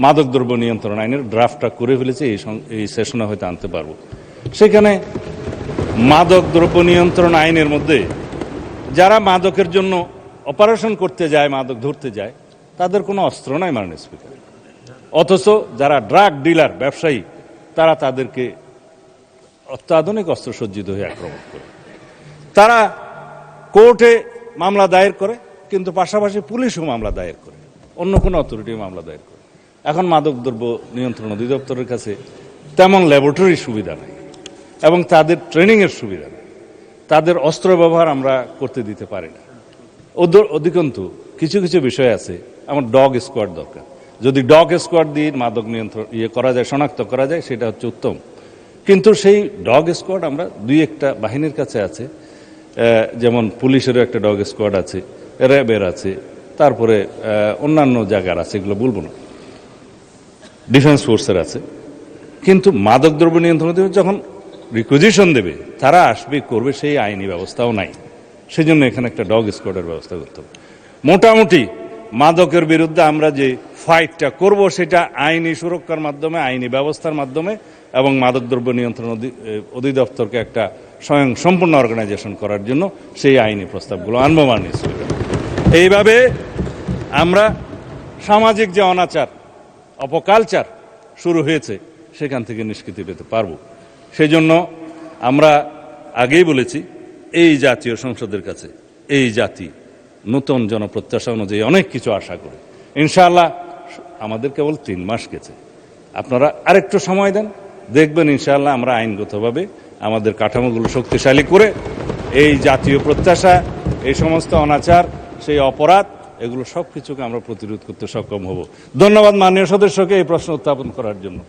মাদকদ্রব্য নিয়ন্ত্রণ আইনের ড্রাফটটা করে ফেলেছি, এই সেশনে হয়তো আনতে পারবো। সেখানে মাদকদ্রব্য নিয়ন্ত্রণ আইনের মধ্যে যারা মাদকের জন্য অপারেশন করতে যায়, মাদক ধরতে যায়, তাদের কোনো অস্ত্র নাই মাননীয় স্পিকার। অথচ যারা ড্রাগ ডিলার, ব্যবসায়ী, তারা তাদেরকে অত্যাধুনিক অস্ত্রসজ্জিত হয়ে আক্রমণ করে। তারা কোর্টে মামলা দায়ের করে, কিন্তু পাশাপাশি পুলিশও মামলা দায়ের করে, অন্য কোনো অথরিটি মামলা দায়ের করে। এখন মাদকদ্রব্য নিয়ন্ত্রণ অধিদপ্তরের কাছে তেমন ল্যাবরেটরি সুবিধা নেই এবং তাদের ট্রেনিংয়ের সুবিধা নেই, তাদের অস্ত্র ব্যবহার আমরা করতে দিতে পারি না। অধিকন্তু কিছু কিছু বিষয় আছে, আমার ডগ স্কোয়াড দরকার। যদি ডগ স্কোয়াড দিয়ে মাদক নিয়ন্ত্রণ করা যায়, শনাক্ত করা যায়, সেটা হচ্ছে উত্তম। কিন্তু সেই ডগ স্কোয়াড আমরা দুই একটা বাহিনীর কাছে আছে, যেমন পুলিশেরও একটা ডগ স্কোয়াড আছে, র্যাবের আছে, তারপরে অন্যান্য জায়গার আছে, এগুলো বলবো না, ডিফেন্স ফোর্সের আছে। কিন্তু মাদকদ্রব্য নিয়ন্ত্রণ যখন রিকুইজিশন দেবে, তারা আসবে, করবে, সেই আইনি ব্যবস্থাও নাই। সেই জন্য এখানে একটা ডগ স্কোয়াডের ব্যবস্থা করতে হবে। মোটামুটি মাদকের বিরুদ্ধে আমরা যে ফাইটটা করব, সেটা আইনি সুরক্ষার মাধ্যমে, আইনি ব্যবস্থার মাধ্যমে, এবং মাদকদ্রব্য নিয়ন্ত্রণ অধিদপ্তরকে একটা স্বয়ং সম্পূর্ণ অর্গানাইজেশন করার জন্য সেই আইনি প্রস্তাবগুলো আনবো মাননীয় স্পিকার। এইভাবে আমরা সামাজিক যে অনাচার, অপকালচার শুরু হয়েছে, সেখান থেকে নিষ্কৃতি পেতে পারবো। সেই জন্য আমরা আগেই বলেছি, এই জাতীয় সংসদের কাছে এই জাতি নতুন জনপ্রত্যাশা অনুযায়ী অনেক কিছু আশা করে। ইনশাআল্লাহ আমাদের কেবল 3 মাস গেছে, আপনারা আরেকটু সময় দেন, দেখবেন ইনশাআল্লাহ আমরা আইনগতভাবে আমাদের কাঠামোগুলো শক্তিশালী করে এই জাতীয় প্রত্যাশা, এই সমস্ত অনাচার, সেই অপরাধ, এগুলো সব কিছুকে আমরা প্রতিরোধ করতে সক্ষম হব। ধন্যবাদ মাননীয় সদস্যকে এই প্রশ্ন উত্থাপন করার জন্য।